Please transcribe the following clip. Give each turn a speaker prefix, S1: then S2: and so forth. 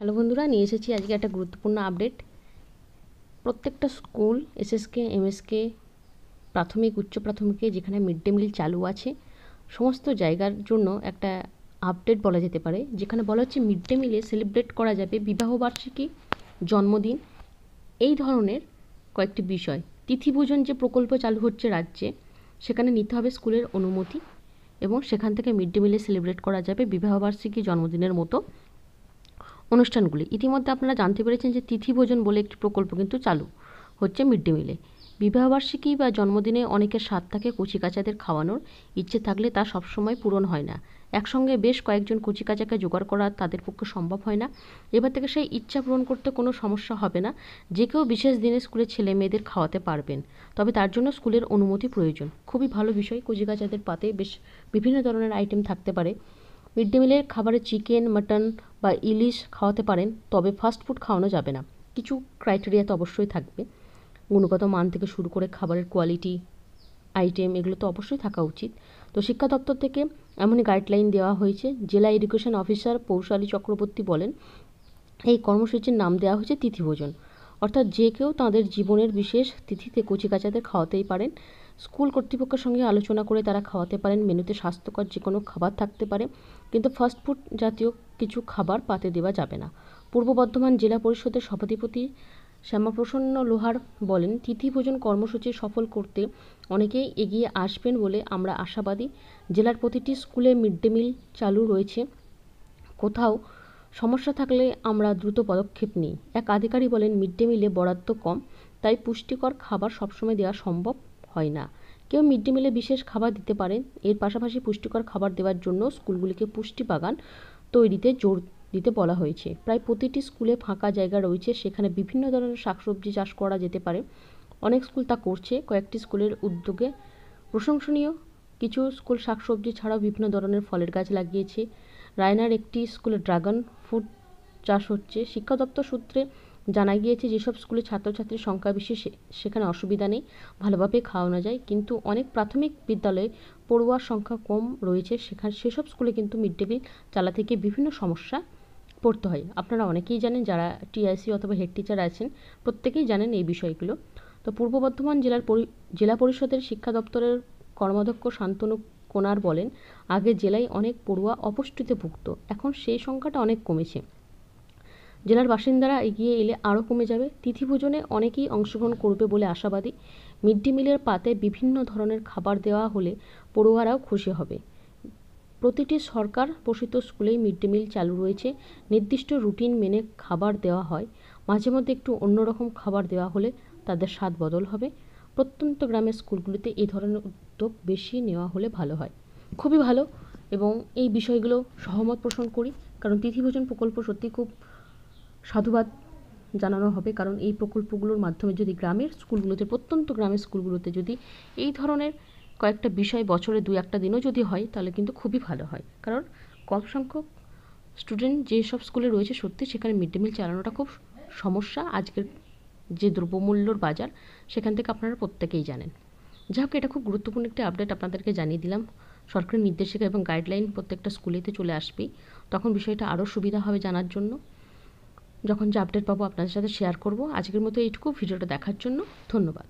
S1: Hello বন্ধুরা, নিয়ে এসেছি আজকে একটা গুরুত্বপূর্ণ আপডেট। প্রত্যেকটা স্কুল, এসএসকে, এমএসকে, প্রাথমিক, উচ্চ প্রাথমিকে যেখানে মিড ডে মিল চালু আছে, সমস্ত জায়গার জন্য একটা আপডেট বলা যেতে পারে, যেখানে বলা হচ্ছে মিড ডে মিলে সেলিব্রেট করা যাবে বিবাহবার্ষিকী, জন্মদিন, এই ধরনের কয়েকটি বিষয়। তিথিভোজন যে প্রকল্প চালু হচ্ছে রাজ্যে, সেখানে নিতে হবে স্কুলের অনুমতি এবং সেখান থেকে মিড ডে মিলে সেলিব্রেট করা যাবে বিবাহবার্ষিকী, জন্মদিনের মতো অনুষ্ঠানগুলি। ইতিমধ্যে আপনারা জানতে পেরেছেন যে তিথিভোজন বলে একটি প্রকল্প কিন্তু চালু হচ্ছে মিড ডে মিলে। বিবাহবার্ষিকী বা জন্মদিনে অনেকের স্বাদ থাকে কচিকাচাদের খাওয়ানোর, ইচ্ছে থাকলে তা সবসময় পূরণ হয় না। একসঙ্গে বেশ কয়েকজন কচিকাচাকে জোগাড় করা তাদের পক্ষে সম্ভব হয় না। এবার থেকে সেই ইচ্ছা পূরণ করতে কোনো সমস্যা হবে না। যে কেউ বিশেষ দিনে স্কুলের ছেলে মেয়েদের খাওয়াতে পারবেন, তবে তার জন্য স্কুলের অনুমতি প্রয়োজন। খুবই ভালো বিষয়। কচিকাচাদের পাতে বেশ বিভিন্ন ধরনের আইটেম থাকতে পারে। মিড ডে মিলের খাবারে চিকেন, মাটন বা ইলিশ খাওয়াতে পারেন, তবে ফাস্ট ফুড খাওয়ানো যাবে না। কিছু ক্রাইটেরিয়া তো অবশ্যই থাকবে। গুণগত মান থেকে শুরু করে খাবারের কোয়ালিটি, আইটেম, এগুলো তো অবশ্যই থাকা উচিত। তো শিক্ষা দপ্তর থেকে এমনই গাইডলাইন দেওয়া হয়েছে। জেলা এডুকেশন অফিসার পৌশালী চক্রবর্তী বলেন, এই কর্মসূচির নাম দেওয়া হয়েছে তিথিভোজন। অর্থাৎ যে কেউ তাঁদের জীবনের বিশেষ তিথিতে কচিকাচাদের খাওয়াতেই পারেন। স্কুল কর্তৃপক্ষের সঙ্গে আলোচনা করে তারা খাওয়াতে পারেন। মেনুতে স্বাস্থ্যকর যে কোনো খাবার থাকতে পারে, কিন্তু ফাস্টফুড জাতীয় কিছু খাবার পাতে দেওয়া যাবে না। পূর্ব বর্ধমান জেলা পরিষদের সভাধিপতি শ্যামাপ্রসন্ন লোহার বলেন, তিথিভোজন কর্মসূচি সফল করতে অনেকেই এগিয়ে আসবেন বলে আমরা আশাবাদী। জেলার প্রতিটি স্কুলে মিড ডে মিল চালু রয়েছে। কোথাও সমস্যা থাকলে আমরা দ্রুত পদক্ষেপ নিই। এক আধিকারিক বলেন, মিড ডে মিলে বরাদ্দ কম, তাই পুষ্টিকর খাবার সবসময় দেওয়া সম্ভব হয় না। কেউ মিড ডে মিলে বিশেষ খাবার দিতে পারেন। এর পাশাপাশি পুষ্টিকর খাবার দেওয়ার জন্য স্কুলগুলিকে পুষ্টি বাগান তৈরিতে জোর দিতে বলা হয়েছে। প্রায় প্রতিটি স্কুলে ফাঁকা জায়গা রয়েছে, সেখানে বিভিন্ন ধরনের শাকসবজি চাষ করা যেতে পারে। অনেক স্কুল তা করছে। কয়েকটি স্কুলের উদ্যোগে প্রশংসনীয়। কিছু স্কুল শাকসবজি ছাড়াও বিভিন্ন ধরনের ফলের গাছ লাগিয়েছে। রায়নার একটি স্কুলে ড্রাগন ফ্রুট চাষ হচ্ছে। শিক্ষা দপ্তর সূত্রে জানা গিয়েছে, যেসব স্কুলে ছাত্রছাত্রীর সংখ্যা বেশি সেখানে অসুবিধা নেই, ভালোভাবে খাওয়ানো যায়। কিন্তু অনেক প্রাথমিক বিদ্যালয়ে পড়ুয়ার সংখ্যা কম রয়েছে, সেসব স্কুলে কিন্তু মিড ডে মিল চালাতে গিয়ে বিভিন্ন সমস্যা পড়তে হয়। আপনারা অনেকেই জানেন, যারা টিআইসি অথবা হেড টিচার আছেন প্রত্যেকেই জানেন এই বিষয়গুলো। তো পূর্ব বর্ধমান জেলা পরিষদের শিক্ষা দপ্তরের কর্মাধ্যক্ষ শান্তনু কোনার বলেন, আগে জেলায় অনেক পড়ুয়া অপুষ্টিতে ভুগত, এখন সেই সংখ্যাটা অনেক কমেছে। জেলার বাসিন্দারা এগিয়ে এলে আরও কমে যাবে। তিথিভোজনে অনেকেই অংশগ্রহণ করবে বলে আশাবাদী। মিড ডে মিলের পাতে বিভিন্ন ধরনের খাবার দেওয়া হলে পড়ুয়ারাও খুশি হবে। প্রতিটি সরকার পোষিত স্কুলেই মিড ডে মিল চালু রয়েছে। নির্দিষ্ট রুটিন মেনে খাবার দেওয়া হয়। মাঝে মধ্যে একটু অন্যরকম খাবার দেওয়া হলে তাদের স্বাদ বদল হবে। প্রত্যন্ত গ্রামের স্কুলগুলিতে এই ধরনের উদ্যোগ বেশি নেওয়া হলে ভালো হয়। খুবই ভালো, এবং এই বিষয়গুলো সহমত পোষণ করি, কারণ তিথিভোজন প্রকল্প সত্যি খুব সাধুবাদ জানানো হবে। কারণ এই প্রকল্পগুলোর মাধ্যমে যদি গ্রামের স্কুলগুলোতে, প্রত্যন্ত গ্রামের স্কুলগুলোতে যদি এই ধরনের কয়েকটা বিষয় বছরে 2-1 দিনও যদি হয়, তাহলে কিন্তু খুবই ভালো হয়। কারণ কম সংখ্যক স্টুডেন্ট যেসব স্কুলে রয়েছে, সত্যি সেখানে মিড ডে মিল চালানোটা খুব সমস্যা। আজকের যে দ্রব্যমূল্যর বাজার, সেখান থেকে আপনারা প্রত্যেকেই জানেন। যাই হোক, এটা খুব গুরুত্বপূর্ণ একটি আপডেট আপনাদেরকে জানিয়ে দিলাম। সরকারি নির্দেশিকা এবং গাইডলাইন প্রত্যেকটা স্কুলেতে চলে আসবেই, তখন বিষয়টা আরও সুবিধা হবে জানার জন্য। যখন যে আপডেট পাবো আপনাদের সাথে শেয়ার করব। আজকের মতো এইটুকু। ভিডিওটা দেখার জন্য ধন্যবাদ।